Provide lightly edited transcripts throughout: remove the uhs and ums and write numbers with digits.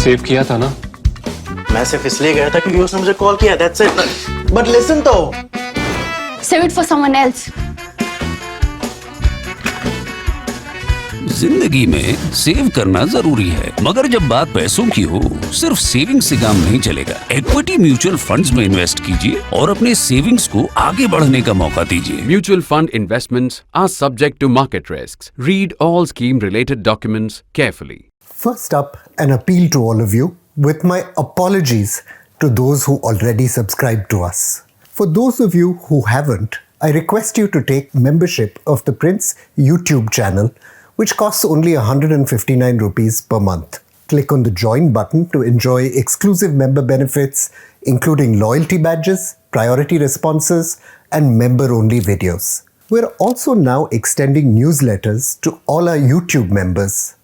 Save किया था ना? मैं सिर्फ इसलिए गया था क्योंकि उसने मुझे कॉल किया, that's it. But listen though. Save it for someone else. जिंदगी में सेव करना जरूरी है, मगर जब बात पैसों की हो, सिर्फ सेविंग से काम नहीं चलेगा। इक्विटी म्यूचुअल फंड्स में इन्वेस्ट कीजिए और अपने सेविंग्स को आगे बढ़ने का मौका दीजिए। Mutual fund investments are subject to market risks. Read all scheme-related documents carefully. First up, an appeal to all of you, with my apologies to those who already subscribe to us. For those of you who haven't, I request you to take membership of ThePrint's YouTube channel, which costs only 159 rupees per month. Click on the join button to enjoy exclusive member benefits, including loyalty badges, priority responses, and member-only videos. We're also now extending newsletters to all our YouTube members.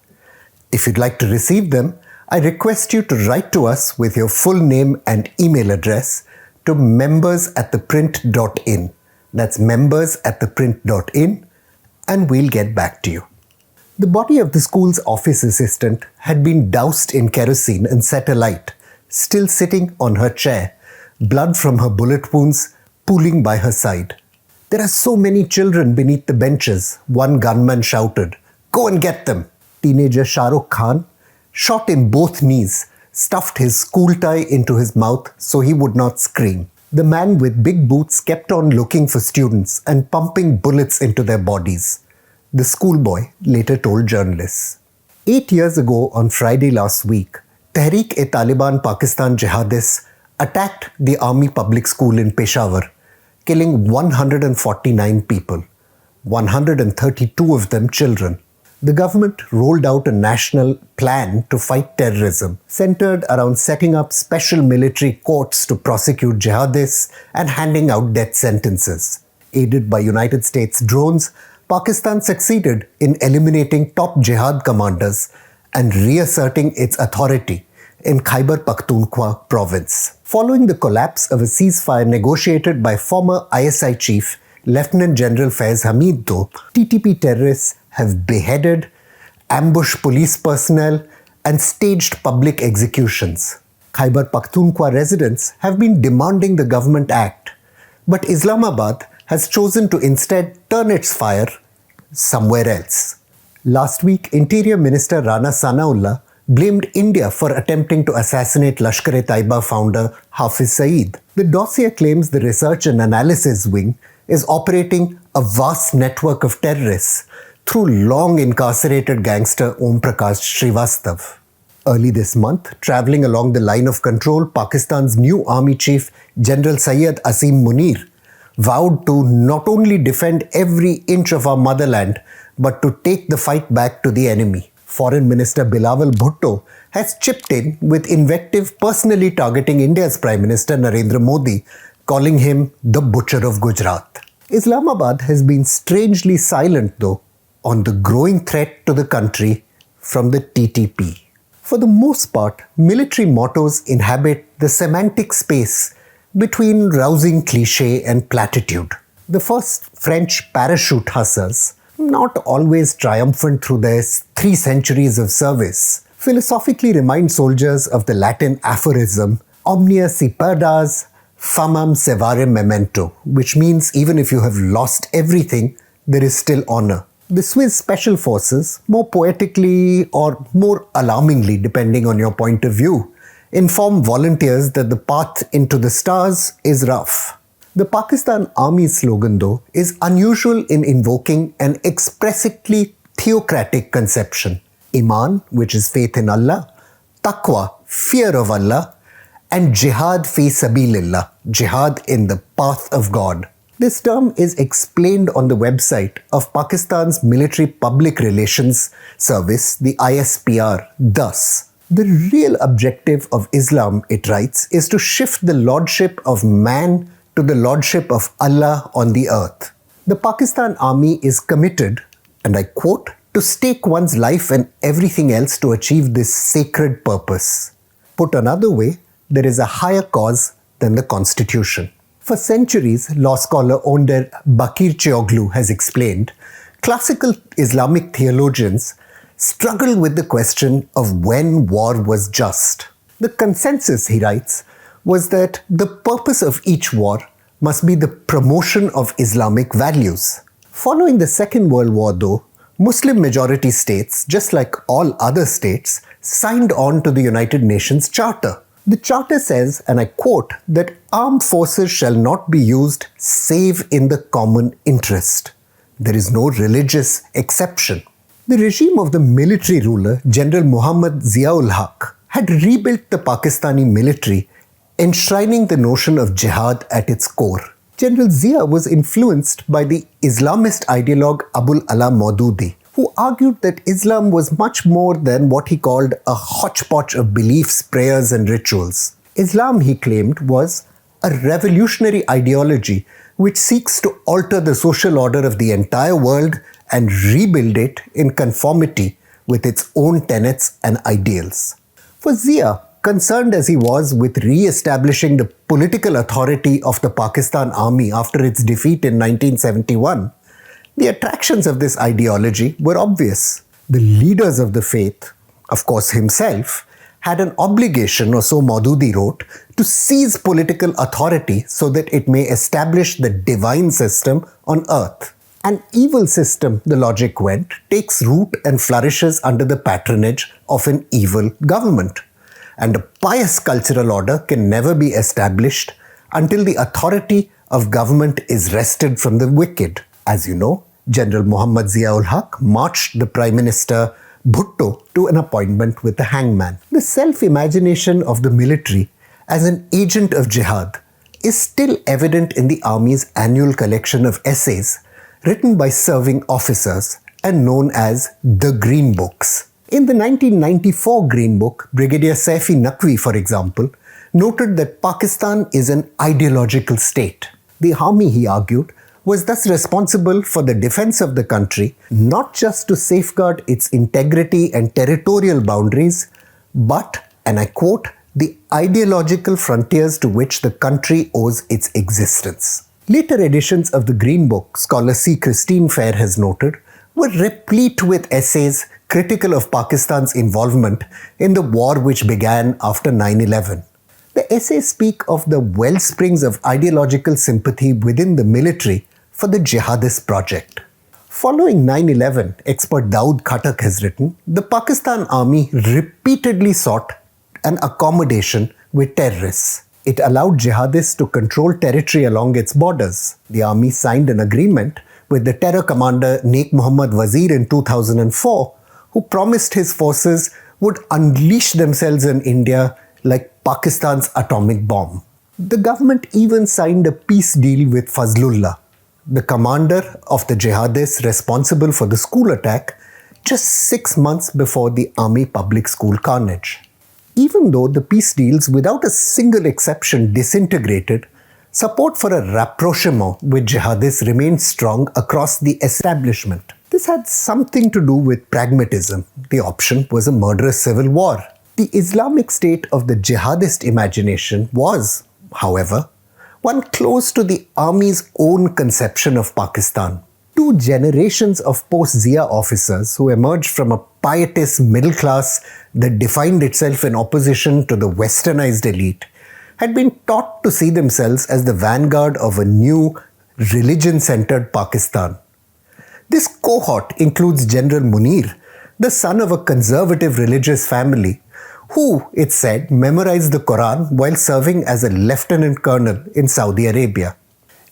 If you'd like to receive them, I request you to write to us with your full name and email address to members@theprint.in. That's members@theprint.in, and we'll get back to you. The body of the school's office assistant had been doused in kerosene and set alight, still sitting on her chair, blood from her bullet wounds pooling by her side. "There are so many children beneath the benches," one gunman shouted. "Go and get them." Teenager Shah Rukh Khan, shot in both knees, stuffed his school tie into his mouth so he would not scream. The man with big boots kept on looking for students and pumping bullets into their bodies. The schoolboy later told journalists. 8 years ago on Friday last week, Tehreek-e-Taliban Pakistan jihadists attacked the army public school in Peshawar, killing 149 people, 132 of them children. The government rolled out a national plan to fight terrorism, centered around setting up special military courts to prosecute jihadists and handing out death sentences. Aided by United States drones, Pakistan succeeded in eliminating top jihad commanders and reasserting its authority in Khyber Pakhtunkhwa province. Following the collapse of a ceasefire negotiated by former ISI chief Lieutenant General Faiz Hamid, though, TTP terrorists have beheaded, ambushed police personnel, and staged public executions. Khyber Pakhtunkhwa residents have been demanding the government act, but Islamabad has chosen to instead turn its fire somewhere else. Last week, Interior Minister Rana Sanaullah blamed India for attempting to assassinate Lashkar-e-Taiba founder Hafiz Saeed. The dossier claims the Research and Analysis Wing is operating a vast network of terrorists through long incarcerated gangster Om Prakash Srivastav. Early this month, travelling along the line of control, Pakistan's new army chief, General Syed Asim Munir, vowed to not only defend every inch of our motherland, but to take the fight back to the enemy. Foreign Minister Bilawal Bhutto has chipped in with invective personally targeting India's Prime Minister Narendra Modi, calling him the butcher of Gujarat. Islamabad has been strangely silent, though, on the growing threat to the country from the TTP. For the most part, military mottos inhabit the semantic space between rousing cliché and platitude. The first French parachute hussars, not always triumphant through their 3 centuries of service, philosophically remind soldiers of the Latin aphorism omnia si perdas, famam sevare memento, which means even if you have lost everything, there is still honor. The Swiss Special Forces, more poetically or more alarmingly depending on your point of view, inform volunteers that the path into the stars is rough. The Pakistan Army's slogan, though, is unusual in invoking an expressively theocratic conception. Iman, which is faith in Allah, Taqwa, fear of Allah, and Jihad fi sabilillah, jihad in the path of God. This term is explained on the website of Pakistan's Military Public Relations Service, the ISPR, thus. The real objective of Islam, it writes, is to shift the lordship of man to the lordship of Allah on the earth. The Pakistan Army is committed, and I quote, to stake one's life and everything else to achieve this sacred purpose. Put another way, there is a higher cause than the Constitution. For centuries, law scholar Onder Bakir Cioglu has explained, classical Islamic theologians struggled with the question of when war was just. The consensus, he writes, was that the purpose of each war must be the promotion of Islamic values. Following the Second World War, though, Muslim majority states, just like all other states, signed on to the United Nations Charter. The Charter says, and I quote, that armed forces shall not be used save in the common interest. There is no religious exception. The regime of the military ruler, General Muhammad Ziaul-Haq, had rebuilt the Pakistani military, enshrining the notion of jihad at its core. General Zia was influenced by the Islamist ideologue Abul Ala Maududi, who argued that Islam was much more than what he called a hodgepodge of beliefs, prayers and rituals. Islam, he claimed, was a revolutionary ideology which seeks to alter the social order of the entire world and rebuild it in conformity with its own tenets and ideals. For Zia, concerned as he was with re-establishing the political authority of the Pakistan Army after its defeat in 1971, the attractions of this ideology were obvious. The leaders of the faith, of course himself, had an obligation, or so Maududi wrote, to seize political authority so that it may establish the divine system on earth. An evil system, the logic went, takes root and flourishes under the patronage of an evil government. And a pious cultural order can never be established until the authority of government is wrested from the wicked. As you know, General Muhammad Ziaul-Haq marched the Prime Minister Bhutto to an appointment with the hangman. The self-imagination of the military as an agent of jihad is still evident in the army's annual collection of essays written by serving officers and known as the Green Books. In the 1994 Green Book, Brigadier Saifi Naqvi, for example, noted that Pakistan is an ideological state. The army, he argued, was thus responsible for the defense of the country, not just to safeguard its integrity and territorial boundaries, but, and I quote, the ideological frontiers to which the country owes its existence. Later editions of the Green Book, scholar C. Christine Fair has noted, were replete with essays critical of Pakistan's involvement in the war which began after 9/11. The essays speak of the wellsprings of ideological sympathy within the military for the jihadist project. Following 9/11, expert Daud Khattak has written, the Pakistan army repeatedly sought an accommodation with terrorists. It allowed jihadists to control territory along its borders. The army signed an agreement with the terror commander Nek Muhammad Wazir in 2004, who promised his forces would unleash themselves in India like Pakistan's atomic bomb. The government even signed a peace deal with Fazlullah, the commander of the jihadists responsible for the school attack, just 6 months before the army public school carnage. Even though the peace deals, without a single exception, disintegrated, support for a rapprochement with jihadists remained strong across the establishment. This had something to do with pragmatism. The option was a murderous civil war. The Islamic State of the jihadist imagination was, however, one close to the army's own conception of Pakistan. 2 generations of post-Zia officers who emerged from a pietist middle class that defined itself in opposition to the westernized elite had been taught to see themselves as the vanguard of a new religion-centered Pakistan. This cohort includes General Munir, the son of a conservative religious family who, it said, memorized the Quran while serving as a lieutenant colonel in Saudi Arabia.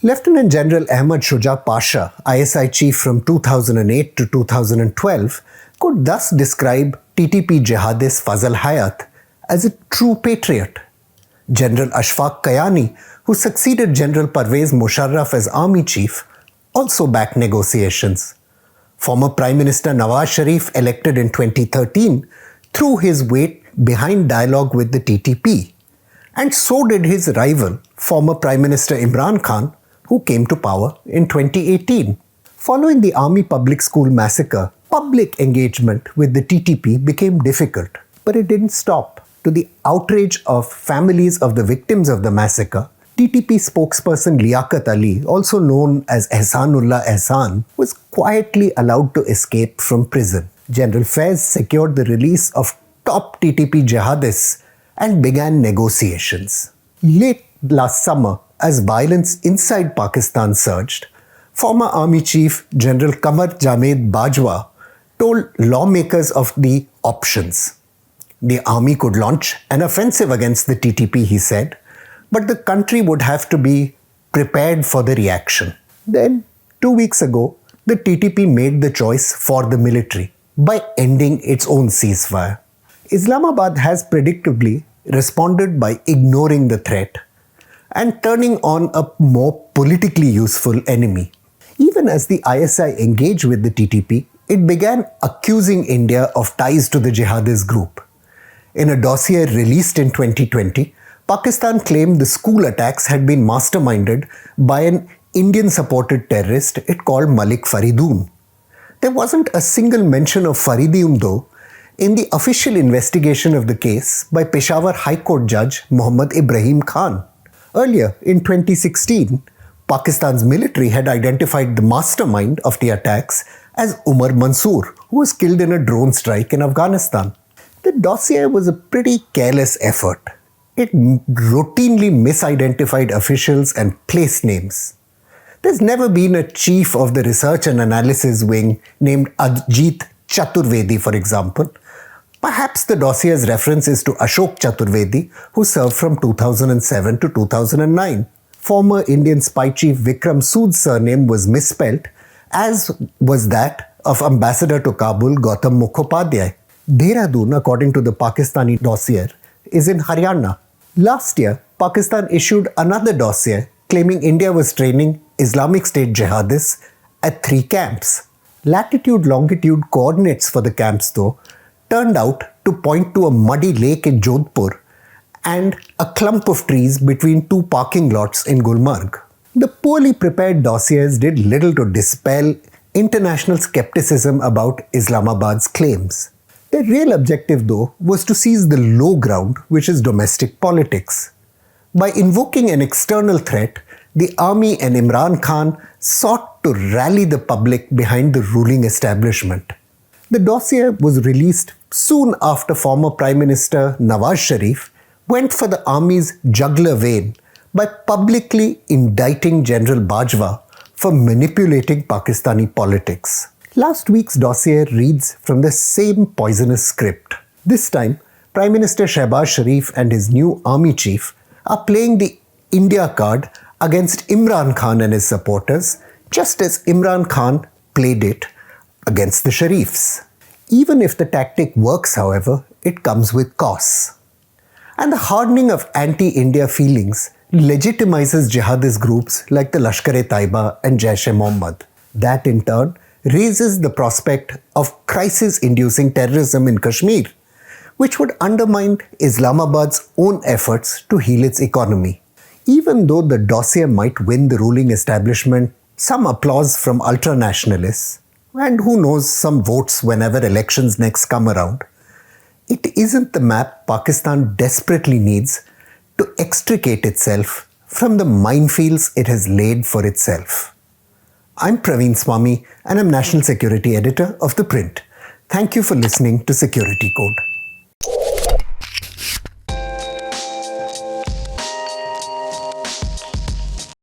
Lieutenant General Ahmad Shuja Pasha, ISI chief from 2008 to 2012, could thus describe TTP jihadist Fazal Hayat as a true patriot. General Ashfaq Kayani, who succeeded General Parvez Musharraf as army chief, also backed negotiations. Former Prime Minister Nawaz Sharif, elected in 2013, threw his weight behind dialogue with the TTP. And so did his rival, former Prime Minister Imran Khan, who came to power in 2018. Following the Army Public School massacre, public engagement with the TTP became difficult, but it didn't stop. To the outrage of families of the victims of the massacre, TTP spokesperson Liaquat Ali, also known as Ehsanullah Ehsan, was quietly allowed to escape from prison. General Faiz secured the release of top TTP jihadists and began negotiations. Late last summer, as violence inside Pakistan surged, former Army Chief General Qamar Javed Bajwa told lawmakers of the options. The army could launch an offensive against the TTP, he said, but the country would have to be prepared for the reaction. Then, 2 weeks ago, the TTP made the choice for the military by ending its own ceasefire. Islamabad has predictably responded by ignoring the threat and turning on a more politically useful enemy. Even as the ISI engaged with the TTP, it began accusing India of ties to the jihadist group. In a dossier released in 2020, Pakistan claimed the school attacks had been masterminded by an Indian-supported terrorist it called Malik Faridoon. There wasn't a single mention of Faridoon, though, in the official investigation of the case by Peshawar High Court Judge Muhammad Ibrahim Khan. Earlier, in 2016, Pakistan's military had identified the mastermind of the attacks as Umar Mansoor, who was killed in a drone strike in Afghanistan. The dossier was a pretty careless effort. It routinely misidentified officials and place names. There's never been a chief of the research and analysis wing named Ajit Chaturvedi, for example. Perhaps the dossier's reference is to Ashok Chaturvedi, who served from 2007 to 2009. Former Indian spy chief Vikram Sood's surname was misspelt, as was that of Ambassador to Kabul Gautam Mukhopadhyay. Dehradun, according to the Pakistani dossier, is in Haryana. Last year, Pakistan issued another dossier claiming India was training Islamic State jihadists at 3 camps. Latitude-longitude coordinates for the camps, though, turned out to point to a muddy lake in Jodhpur and a clump of trees between 2 parking lots in Gulmarg. The poorly prepared dossiers did little to dispel international skepticism about Islamabad's claims. Their real objective, though, was to seize the low ground, which is domestic politics. By invoking an external threat, the army and Imran Khan sought to rally the public behind the ruling establishment. The dossier was released soon after former Prime Minister Nawaz Sharif went for the army's jugular vein by publicly indicting General Bajwa for manipulating Pakistani politics. Last week's dossier reads from the same poisonous script. This time, Prime Minister Shehbaz Sharif and his new army chief are playing the India card against Imran Khan and his supporters, just as Imran Khan played it against the Sharifs. Even if the tactic works, however, it comes with costs. And the hardening of anti-India feelings legitimizes jihadist groups like the Lashkar-e-Taiba and Jaish-e-Mohammed. That, in turn, raises the prospect of crisis-inducing terrorism in Kashmir, which would undermine Islamabad's own efforts to heal its economy. Even though the dossier might win the ruling establishment some applause from ultra-nationalists, and who knows, some votes whenever elections next come around, it isn't the map Pakistan desperately needs to extricate itself from the minefields it has laid for itself. I'm Praveen Swami and I'm National Security Editor of ThePrint. Thank you for listening to Security Code.